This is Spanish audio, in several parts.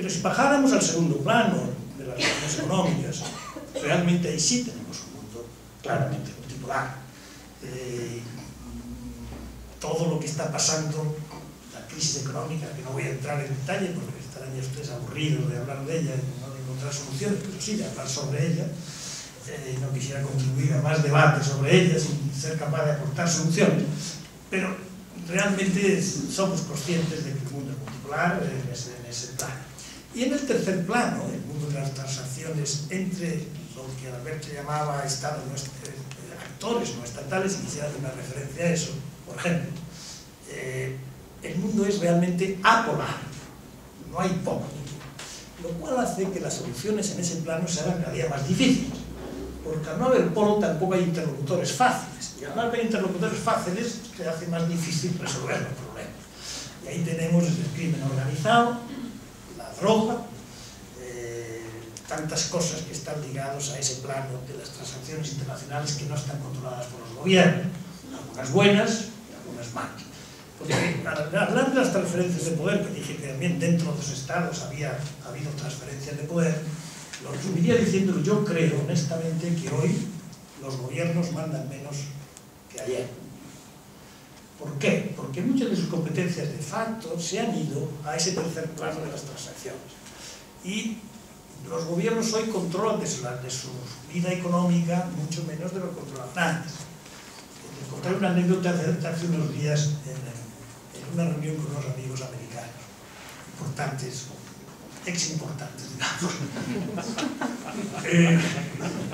Pero si bajáramos al segundo plano de las relaciones económicas, realmente ahí sí tenemos un mundo claramente multipolar. Todo lo que está pasando, la crisis económica, que no voy a entrar en detalle porque estarán ya ustedes aburridos de hablar de ella y no de encontrar soluciones, pero sí de hablar sobre ella. No quisiera contribuir a más debate sobre ella sin ser capaz de aportar soluciones, pero realmente somos conscientes de que el mundo es multipolar en ese plano. Y en el tercer plano, el mundo de las transacciones entre lo que Alberto llamaba estados, actores no estatales, y quisiera hacer una referencia a eso, por ejemplo, el mundo es realmente apolar, no hay polo, lo cual hace que las soluciones en ese plano se hagan cada día más difíciles, porque al no haber polo tampoco hay interlocutores fáciles, y al no haber interlocutores fáciles se hace más difícil resolver los problemas. Y ahí tenemos el crimen organizado, la droga, tantas cosas que están ligadas a ese plano de las transacciones internacionales que no están controladas por los gobiernos, algunas buenas y algunas malas. Porque al hablar de las transferencias de poder, que dije que también dentro de los estados había habido transferencias de poder, lo resumiría diciendo que yo creo honestamente que hoy los gobiernos mandan menos que ayer. ¿Por qué? Porque muchas de sus competencias de facto se han ido a ese tercer plano de las transacciones. Y los gobiernos hoy controlan de su vida económica mucho menos de lo que controlaban antes. Les contaré una anécdota de hace unos días en una reunión con unos amigos americanos, importantes, ex-importantes, digamos.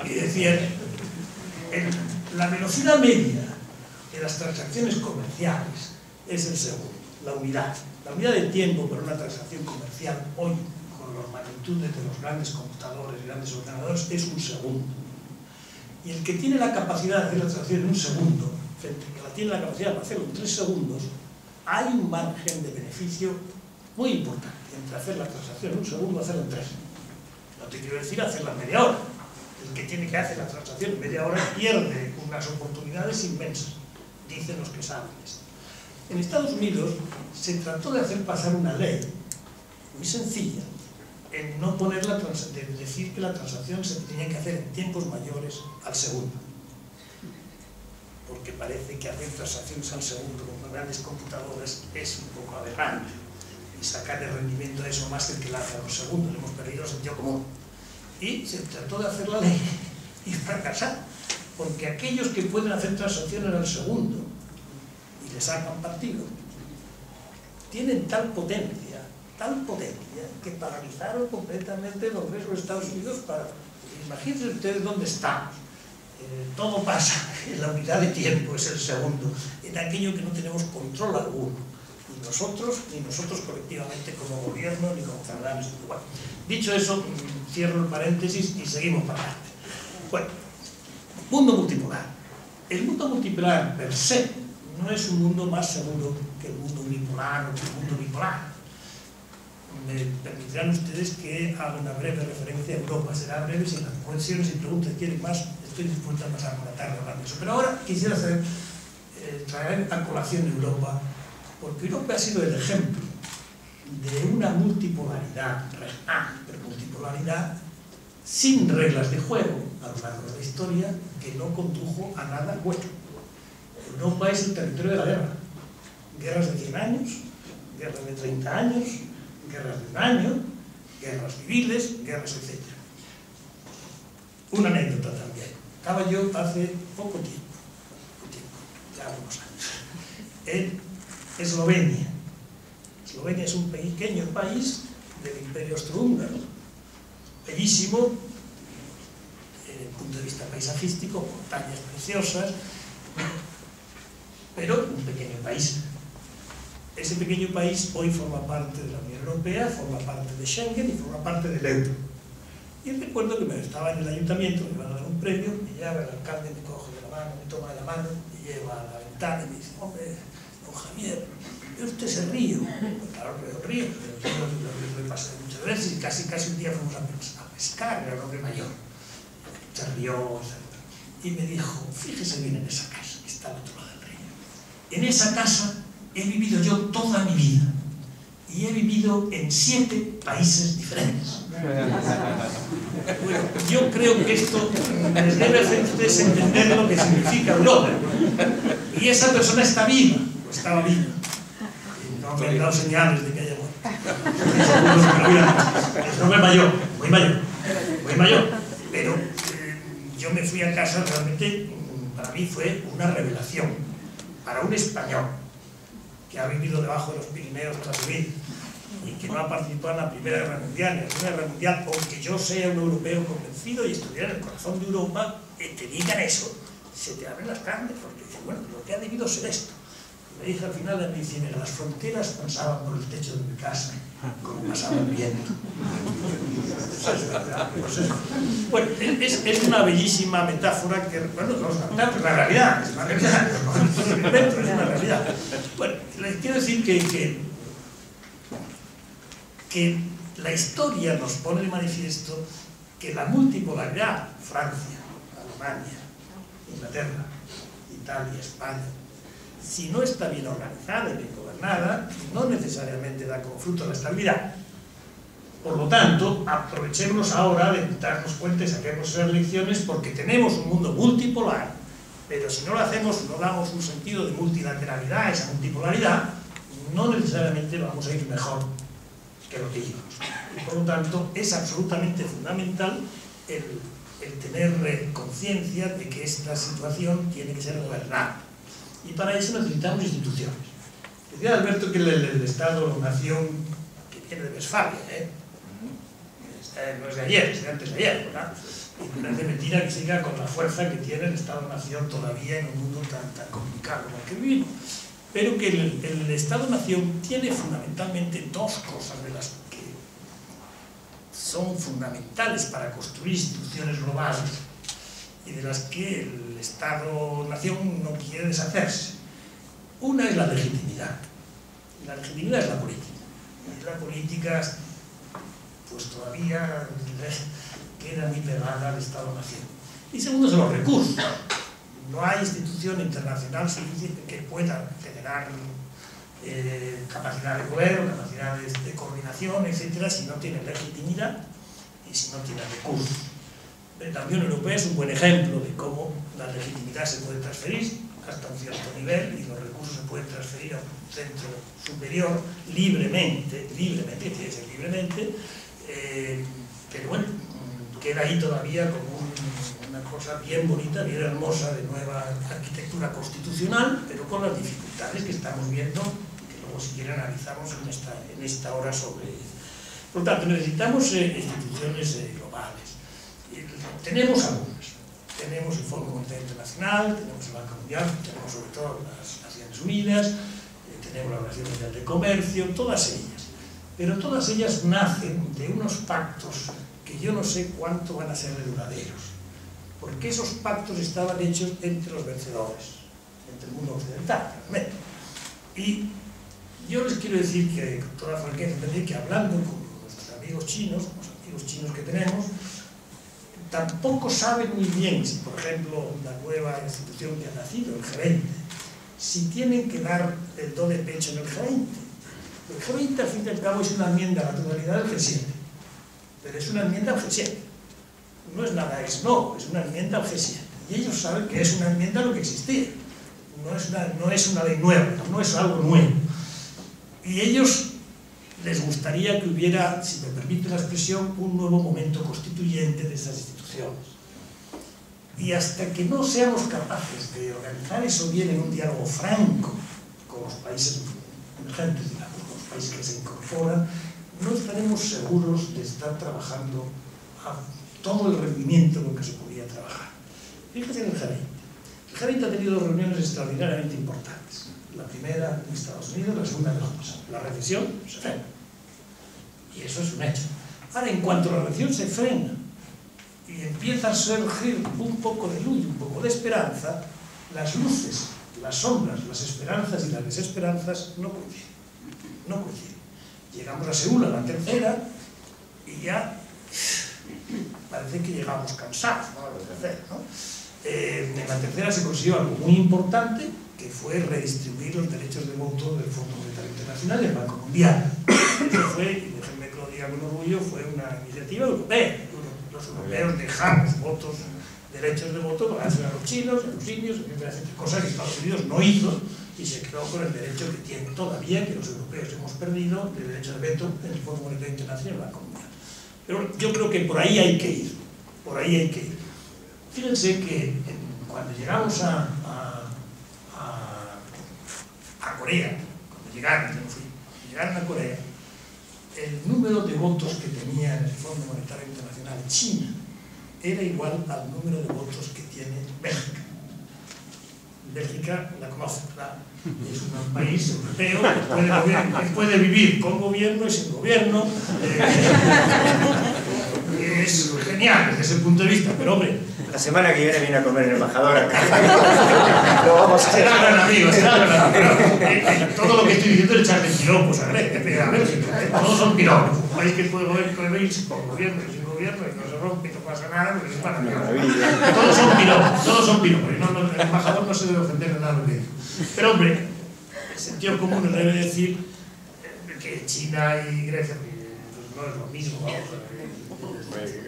Y decían, la velocidad media de las transacciones comerciales es el segundo, la unidad. La unidad de tiempo para una transacción comercial hoy, con las magnitudes de los grandes computadores, grandes ordenadores, es un segundo. Y el que tiene la capacidad de hacer la transacción en un segundo, frente al que la tiene la capacidad de hacerlo en 3 segundos, hay un margen de beneficio muy importante entre hacer la transacción en un segundo y hacerla en 3. No te quiero decir hacerla en media hora. El que tiene que hacer la transacción en media hora pierde unas oportunidades inmensas, dicen los que saben esto. En Estados Unidos se trató de hacer pasar una ley muy sencilla en no poner de decir que la transacción se tenía que hacer en tiempos mayores al segundo, porque parece que hacer transacciones al segundo con grandes computadoras es un poco aberrante y sacar el rendimiento de eso más que el que la hace a los segundos. Hemos perdido el sentido común y se trató de hacer la ley y fracasar, porque aquellos que pueden hacer transacciones al segundo y le sacan partido tienen tal potencia que paralizaron completamente el Congreso de Estados Unidos para... Imagínense ustedes dónde estamos. Todo pasa en la unidad de tiempo, es el segundo, en aquello que no tenemos control alguno, ni nosotros colectivamente como gobierno, ni como ciudadanos. Bueno, dicho eso, cierro el paréntesis y seguimos para adelante. Bueno, mundo multipolar. El mundo multipolar per se no es un mundo más seguro que el mundo unipolar o que el mundo bipolar. Me permitirán ustedes que haga una breve referencia a Europa. Será breve, si las cuestiones y preguntas quieren más, estoy dispuesto a pasar por la tarde hablando de eso. Pero ahora quisiera traer a colación Europa, porque Europa ha sido el ejemplo de una multipolaridad real, pero multipolaridad sin reglas de juego a lo largo de la historia, que no condujo a nada bueno. Europa es el territorio de la guerra. Guerras de 100 años, guerras de 30 años, guerras de 1 año, guerras civiles, guerras, etc. Una anécdota también. Estaba yo hace poco tiempo, ya unos años, en Eslovenia. Eslovenia es un pequeño país del Imperio Austrohúngaro, bellísimo, desde el punto de vista paisajístico, montañas preciosas, pero un pequeño país. Ese pequeño país hoy forma parte de la Unión Europea, forma parte de Schengen y forma parte del euro. Y recuerdo que me estaba en el ayuntamiento, me iban a dar un premio, me lleva el alcalde, me coge de la mano, me toma de la mano, me lleva a la ventana y me dice: hombre, don Javier, usted se ríe. Pues claro que yo río, pero yo lo pasé muchas veces y casi un día fuimos a pescar, era un hombre mayor. Se rió, y me dijo: fíjese bien en esa casa, que está al otro lado del río. En esa casa he vivido yo toda mi vida y he vivido en 7 países diferentes. diferentes. Bueno, yo creo que esto les debe hacer a ustedes entender lo que significa Europa. Y esa persona está viva, o estaba viva. No me han dado señales de que haya muerto. Es un hombre mayor, muy mayor, muy mayor. Pero yo me fui a casa, realmente para mí fue una revelación. Para un español que ha vivido debajo de los Pirineos toda su vida y que no ha participado en la Primera Guerra Mundial, en la Segunda Guerra Mundial, aunque yo sea un europeo convencido y estuviera en el corazón de Europa, te digan eso, se te abren las carnes, porque dicen, bueno, lo que ha debido ser esto. Me dije al final de medicina, las fronteras pasaban por el techo de mi casa, como pasaba el viento. Bueno, es una bellísima metáfora que, bueno, no es una metáfora, es una realidad, es una realidad, es una realidad. Bueno, les quiero decir que la historia nos pone de manifiesto que la multipolaridad, Francia, Alemania, Inglaterra, Italia, España, si no está bien organizada y bien gobernada, no necesariamente da como fruto la estabilidad. Por lo tanto, aprovechemos ahora de darnos cuenta y saquemos esas lecciones, porque tenemos un mundo multipolar, pero si no lo hacemos, no damos un sentido de multilateralidad a esa multipolaridad, no necesariamente vamos a ir mejor que lo que íbamos. Y por lo tanto, es absolutamente fundamental el tener conciencia de que esta situación tiene que ser gobernada. Y para eso necesitamos instituciones. Decía Alberto que el Estado-Nación, que viene de Westfalia, no es de ayer, es de antes de ayer, ¿verdad? Y no es de mentira que siga con la fuerza que tiene el Estado-Nación todavía en un mundo tan complicado como el que vivimos. Pero que el Estado-Nación tiene fundamentalmente dos cosas de las que son fundamentales para construir instituciones globales y de las que el Estado-Nación no quiere deshacerse. Una es la legitimidad. La legitimidad es la política. Y la política, pues todavía queda muy pegada al Estado-Nación. Y segundo son los recursos. No hay institución internacional suficiente que pueda generar capacidad de gobierno, capacidades de coordinación, etcétera, si no tiene legitimidad y si no tiene recursos. La Unión Europea es un buen ejemplo de cómo la legitimidad se puede transferir hasta un cierto nivel y los recursos se pueden transferir a un centro superior libremente, tiene que ser libremente, pero bueno, queda ahí todavía como una cosa bien bonita, bien hermosa de nueva arquitectura constitucional, pero con las dificultades que estamos viendo y que luego si quieren analizamos en esta hora sobre ello. Por lo tanto, necesitamos instituciones globales. Tenemos algunas. Tenemos el Fondo Monetario Internacional, tenemos el Banco Mundial, tenemos sobre todo las Naciones Unidas, tenemos la Organización Mundial de Comercio, todas ellas. Pero todas ellas nacen de unos pactos que yo no sé cuánto van a ser de duraderos. Porque esos pactos estaban hechos entre los vencedores, entre el mundo occidental, realmente. Y yo les quiero decir que, con toda franqueza, que hablando con nuestros amigos chinos, con los amigos chinos que tenemos, tampoco saben muy bien si, por ejemplo, la nueva institución que ha nacido, el G20, si tienen que dar el do de pecho en el G20. El G20, al fin y al cabo, es una enmienda a la totalidad del G7, pero es una enmienda al G7. No es nada no, es una enmienda al G7. Y ellos saben que es una enmienda a lo que existía. No es una ley nueva, no es algo nuevo. Y ellos les gustaría que hubiera, si me permite la expresión, un nuevo momento constituyente de esas instituciones. Y hasta que no seamos capaces de organizar eso bien en un diálogo franco con los países emergentes, digamos, con los países que se incorporan, no estaremos seguros de estar trabajando a todo el rendimiento con que se podía trabajar. Fíjense en el G20. El G20 ha tenido reuniones extraordinariamente importantes. La primera en Estados Unidos, la segunda en Londres. La recesión se frena. Y eso es un hecho. Ahora, en cuanto la recesión se frena y empieza a surgir un poco de luz y un poco de esperanza, las luces, las sombras, las esperanzas y las desesperanzas no coinciden. No coinciden. Llegamos a Seúl, a la tercera, y ya parece que llegamos cansados, ¿no? A la tercera, ¿no? En la tercera se consiguió algo muy importante, que fue redistribuir los derechos de voto del Fondo Monetario Internacional y del Banco Mundial. eso fue, y déjenme que lo diga con orgullo, fue una iniciativa europea. Los europeos dejamos votos, derechos de voto para hacer a los chinos, a los indios, etcétera, cosas que Estados Unidos no hizo y se quedó con el derecho que tiene todavía, que los europeos hemos perdido, el derecho de veto en el Fondo Monetario Internacional y en la Comunidad. Pero yo creo que por ahí hay que ir, por ahí hay que ir. Fíjense que cuando llegamos a Corea, cuando llegaron, yo no fui, llegaron a Corea, el número de votos que tenía en el Fondo Monetario Internacional China era igual al número de votos que tiene Bélgica. Bélgica la conoce, ¿verdad? Es un país europeo que puede vivir con gobierno y sin gobierno. Es genial desde ese punto de vista, pero hombre... La semana que viene a comer el embajador acá. Lo vamos a hacer. Será gran amigo, será gran amigo. Todo lo que estoy diciendo es echarle piropos a Bélgica. Todos son piropos. Un país que puede vivir con gobierno y sin gobierno y no se rompe y no pasa nada, porque es maravilloso. Todos son piropos. El embajador no se debe ofender a nada de eso. Pero hombre, el sentido común nos debe decir que China y Grecia pues no es lo mismo, vamos.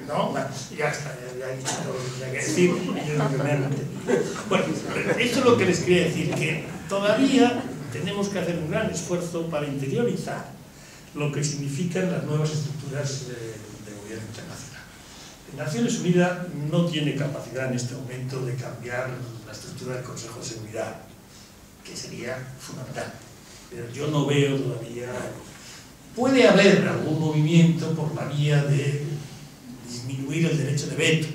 No, ya está, ya he dicho todo lo que tenía que decir y yo creo que me han entendido. Bueno, esto es lo que les quería decir, que todavía tenemos que hacer un gran esfuerzo para interiorizar lo que significan las nuevas estructuras de gobierno internacional. Naciones Unidas no tiene capacidad en este momento de cambiar la estructura del Consejo de Seguridad, que sería fundamental, pero yo no veo todavía... Puede haber algún movimiento por la vía de disminuir el derecho de veto.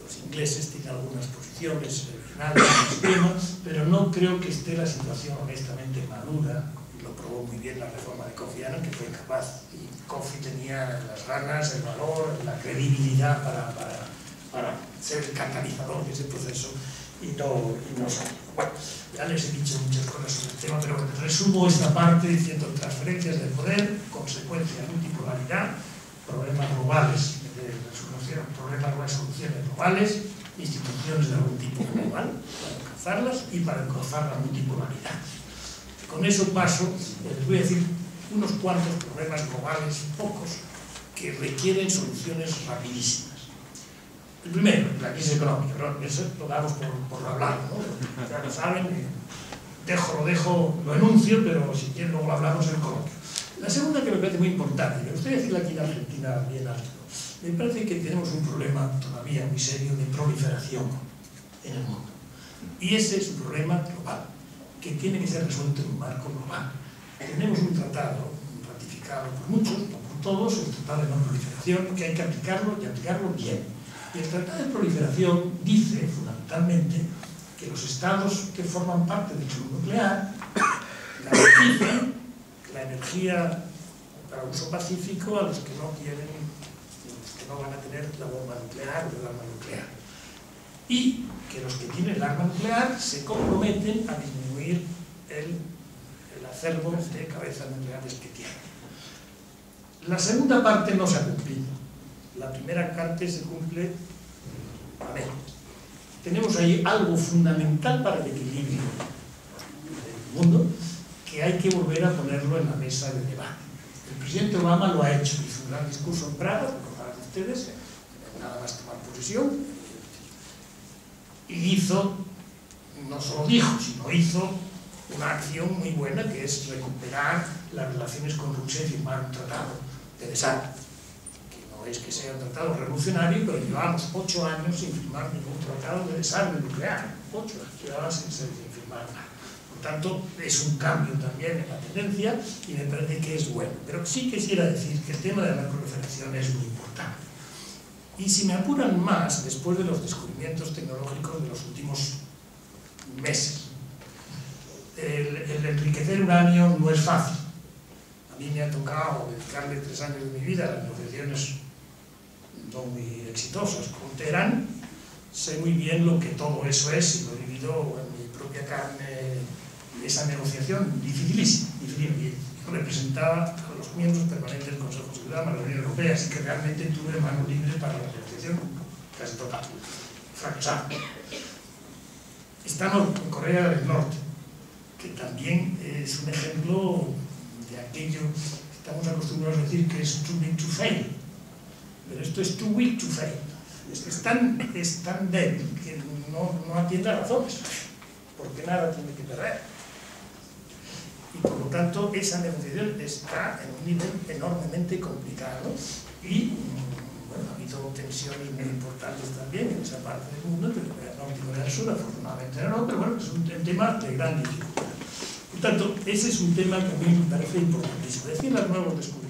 Los ingleses tienen algunas posiciones regionales en el tema, pero no creo que esté la situación honestamente madura. Lo probó muy bien la reforma de Kofi Annan, que fue capaz, y Kofi tenía las ganas, el valor, la credibilidad para ser el catalizador de ese proceso y no salió. Bueno, ya les he dicho muchas cosas sobre el tema, pero resumo esta parte diciendo transferencias de poder, consecuencias de multipolaridad, problemas globales de resolución, problemas de soluciones globales, instituciones de algún tipo global para alcanzarlas y para alcanzar la multipolaridad. Con eso paso, les voy a decir unos cuantos problemas globales, pocos, que requieren soluciones rapidísimas. El primero, la crisis económica, ¿no? Eso lo damos por hablar, ¿no? Ya lo saben, lo enuncio, pero si quieren luego lo hablamos en el coloquio. La segunda, que me parece muy importante, me gustaría decirle aquí en Argentina bien alto, me parece que tenemos un problema todavía muy serio de proliferación en el mundo. Y ese es un problema global, que tiene que ser resuelto en un marco global. Tenemos un tratado ratificado por muchos, no por todos, el tratado de no proliferación, que hay que aplicarlo y aplicarlo bien. Y el Tratado de Proliferación dice, fundamentalmente, que los estados que forman parte del club nuclear garantizan la energía para uso pacífico a los que no tienen, los que no van a tener la bomba nuclear o el arma nuclear. Y que los que tienen el arma nuclear se comprometen a disminuir el acervo de cabezas nucleares que tienen. La segunda parte no se ha cumplido. La primera parte se cumple a ver. Tenemos ahí algo fundamental para el equilibrio del mundo que hay que volver a ponerlo en la mesa de debate. El presidente Obama lo ha hecho, hizo un gran discurso en Praga, recordarán ustedes, nada más tomar posesión, y hizo, no solo dijo, sino hizo una acción muy buena que es recuperar las relaciones con Rusia y firmar un tratado de desarme. Es que sea un tratado revolucionario, pero llevamos 8 años sin firmar ningún tratado de desarme nuclear. 8 años llevamos sin firmar nada. Por tanto, es un cambio también en la tendencia y me parece que es bueno. Pero sí quisiera decir que el tema de la proliferación es muy importante. Y si me apuran más, después de los descubrimientos tecnológicos de los últimos meses, el enriquecer uranio no es fácil. A mí me ha tocado dedicarle 3 años de mi vida a las negociaciones no muy exitosas con Teherán. Sé muy bien lo que todo eso es y lo he vivido en mi propia carne, esa negociación dificilísima. Yo representaba a los miembros permanentes del Consejo de Seguridad de la Unión Europea, así que realmente tuve manos libres para la negociación casi total, fracasada. Estamos en Corea del Norte, que también es un ejemplo de aquello. estamos acostumbrados a decir que es too big to fail, pero esto es too weak to fail. Es tan débil que no atiende a razones, porque nada tiene que perder. Y por lo tanto, esa negociación está en un nivel enormemente complicado y, bueno, ha habido tensiones muy importantes también en esa parte del mundo, pero en el norte y Corea del Sur, afortunadamente no, pero bueno, es un tema de gran dificultad. Por tanto, ese es un tema que a mí me parece importantísimo. Es decir, los nuevos descubrimientos.